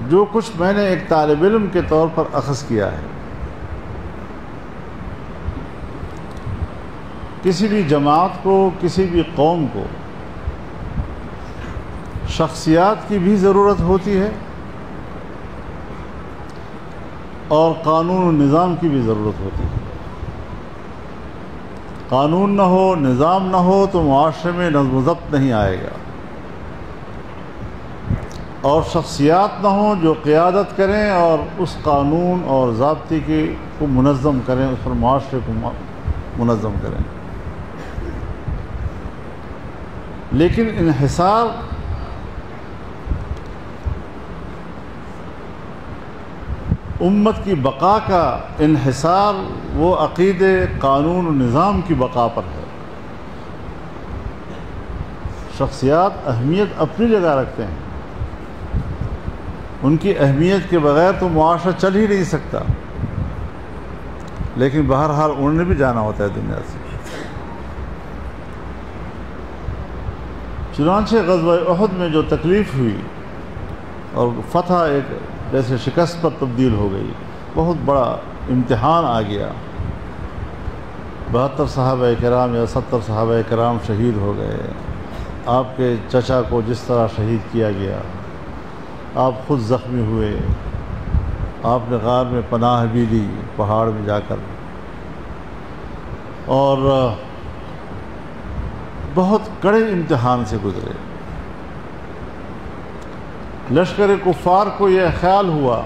جو کچھ میں نے ایک طالب علم کے طور پر اخذ کیا ہے، کسی بھی جماعت کو، کسی بھی قوم کو شخصیات کی بھی ضرورت ہوتی ہے اور قانون و نظام کی بھی ضرورت ہوتی ہے۔ قانون نہ ہو، نظام نہ ہو تو معاشرے میں نظم و ضبط نہیں آئے گا، اور شخصیات نہ ہوں جو قیادت کریں اور اس قانون اور ضابطے کو منظم کریں، اس پر معاشرے کو منظم کریں۔ لیکن انحصار امت کی بقا کا انحصار وہ عقیدے، قانون و نظام کی بقا پر ہے۔ شخصیات اہمیت اپنی جگہ رکھتے ہیں، ان کی اہمیت کے بغیر تو معاشرہ چل ہی نہیں سکتا، لیکن بہرحال انہوں نے بھی جانا ہوتا ہے دنیا سے۔ چنانچہ غزوہ احد میں جو تکلیف ہوئی اور فتح ایک جیسے شکست پر تبدیل ہو گئی، بہت بڑا امتحان آ گیا۔ 72 صحابہ کرام یا 70 صحابہ کرام شہید ہو گئے، آپ کے چچا کو جس طرح شہید کیا گیا، آپ خود زخمی ہوئے، آپ نے غار میں پناہ بھی لی پہاڑ میں جا کر، اور بہت کڑے امتحان سے گزرے۔ لشکر کفار کو یہ خیال ہوا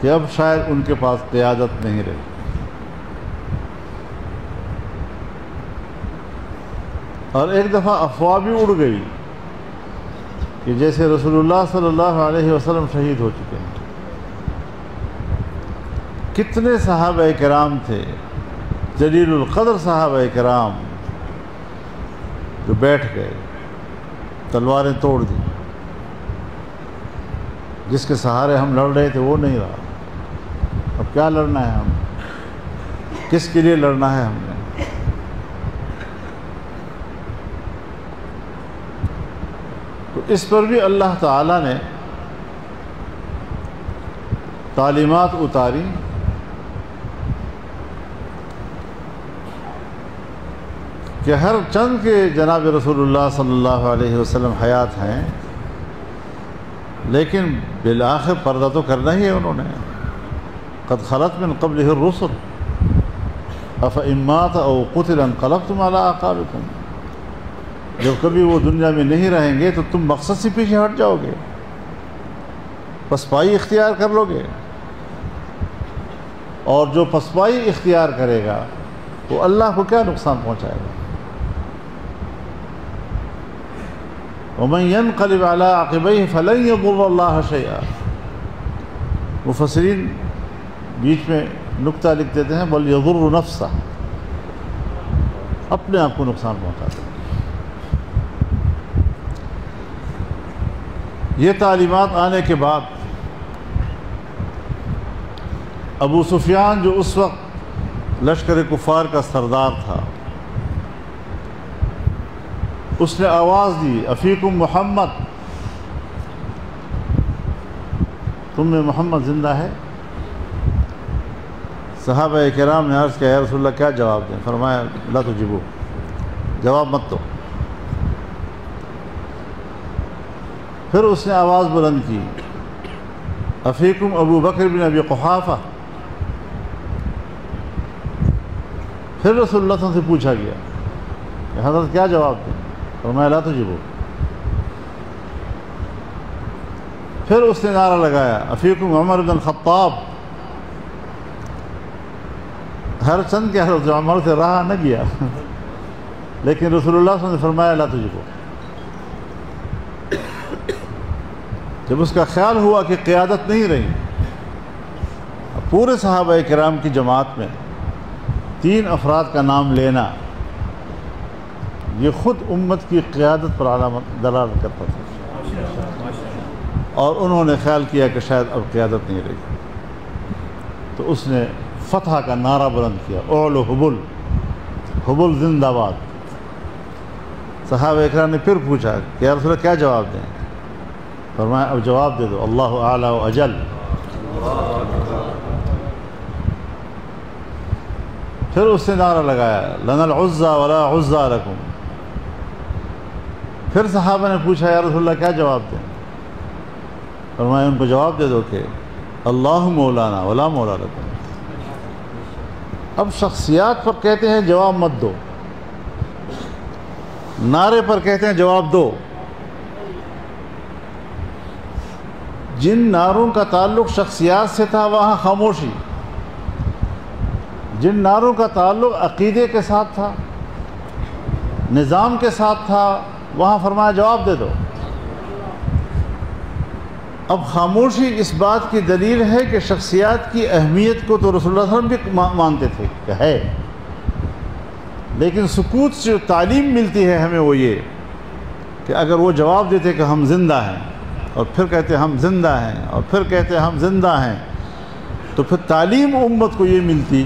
کہ اب شاید ان کے پاس قیادت نہیں رہی، اور ایک دفعہ افواہ بھی اڑ گئی کہ جیسے رسول اللہ صلی اللہ علیہ وسلم شہید ہو چکے ہیں۔ کتنے صحابہ کرام تھے، جلیل القدر صحابہ کرام، جو بیٹھ گئے، تلواریں توڑ دی۔ جس کے سہارے ہم لڑ رہے تھے وہ نہیں رہا، اب کیا لڑنا ہے ہم، کس کے لیے لڑنا ہے ہم نے؟ تو اس پر بھی اللہ تعالیٰ نے تعلیمات اتاری کہ ہر چند کے جناب رسول اللہ صلی اللہ علیہ وسلم حیات ہیں، لیکن بالآخر پردہ تو کرنا ہی ہے انہوں نے۔ قد خلت من قبلہ الرسل افإن مات او قتل انقلبتم علی اعقابکم، جب کبھی وہ دنیا میں نہیں رہیں گے تو تم مقصد سے پیچھے ہٹ جاؤ گے، پسپائی اختیار کر لو گے، اور جو پسپائی اختیار کرے گا وہ اللہ کو کیا نقصان پہنچائے گا؟ وَمَن يَنْقَلِبْ عَلَىٰ عَقِبَيْهِ فَلَن يَضُرَّ اللَّهَ شَيْئًا۔ مفسرین بیچ میں نکتہ لکھ دیتے ہیں بل يَضُرُّ نَفْسَهُ، اپنے آپ کو نقصان پہنچاتے ہیں۔ یہ تعلیمات آنے کے بعد ابو سفیان جو اس وقت لشکر کفار کا سردار تھا، اس نے آواز دی افیکم محمد، تم میں محمد زندہ ہے؟ صحابہ کرام نے عرض کیا یا رسول اللہ کیا جواب دیں؟ فرمایا لا تجیبو، جواب مت دو۔ پھر اس نے آواز بلند کی افیکم ابو بکر بن ابی قحافہ، پھر رسول اللہ صلی اللہ علیہ وسلم سے پوچھا گیا کہ حضرت کیا جواب دیں؟ فرمایا لا تجیبو۔ پھر اس نے نعرہ لگایا افیکم عمر بن الخطاب، ہر چند کے حضرت عمر سے رہا نہ گیا، لیکن رسول اللہ صلی اللہ علیہ وسلم نے فرمایا لا تجیبو۔ جب اس کا خیال ہوا کہ قیادت نہیں رہی، پورے صحابہ کرام کی جماعت میں 3 افراد کا نام لینا یہ خود امت کی قیادت پر علامت دلالت کرتا تھا، اور انہوں نے خیال کیا کہ شاید اب قیادت نہیں رہی، تو اس نے فتح کا نعرہ بلند کیا اعلو حبل، حبل زندہ باد۔ صحابہ اکرام نے پھر پوچھا کہ یا رسول اللہ کیا جواب دیں؟ فرمایا اب جواب دے دو، اللہ اعلیٰ و اجل۔ پھر اس نے نعرہ لگایا لنا العزى ولا عزى لكم۔ پھر صحابہ نے پوچھا یا رسول اللہ کیا جواب دیں؟ فرمایا ان کو جواب دے دو کہ اللہ مولانا ولا مولا لكم۔ اب شخصیات پر کہتے ہیں جواب مت دو، نعرے پر کہتے ہیں جواب دو۔ جن نعروں کا تعلق شخصیات سے تھا وہاں خاموشی، جن نعروں کا تعلق عقیدے کے ساتھ تھا، نظام کے ساتھ تھا، وہاں فرمایا جواب دے دو۔ اب خاموشی اس بات کی دلیل ہے کہ شخصیات کی اہمیت کو تو رسول اللہ صلی اللہ علیہ وسلم بھی مانتے تھے کہ ہے، لیکن سکوت سے جو تعلیم ملتی ہے ہمیں وہ یہ کہ اگر وہ جواب دیتے کہ ہم زندہ ہیں، اور پھر کہتے ہم زندہ ہیں، اور پھر کہتے ہم زندہ ہیں، تو پھر تعلیم امت کو یہ ملتی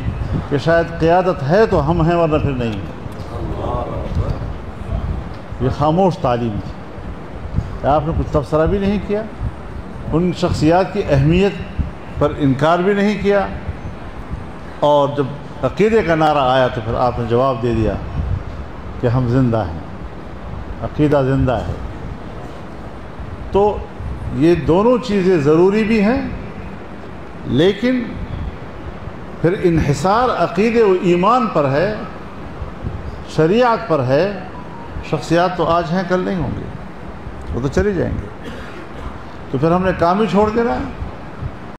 کہ شاید قیادت ہے تو ہم ہیں ورنہ پھر نہیں ہیں۔ یہ خاموش تعلیم تھی، آپ نے کچھ تبصرہ بھی نہیں کیا، ان شخصیات کی اہمیت پر انکار بھی نہیں کیا، اور جب عقیدے کا نعرہ آیا تو پھر آپ نے جواب دے دیا کہ ہم زندہ ہیں، عقیدہ زندہ ہے۔ تو یہ دونوں چیزیں ضروری بھی ہیں، لیکن پھر انحصار عقیدے و ایمان پر ہے، شریعت پر ہے۔ شخصیات تو آج ہیں کل نہیں ہوں گے، وہ تو چلی جائیں گے، تو پھر ہم نے کام ہی چھوڑ دینا ہے۔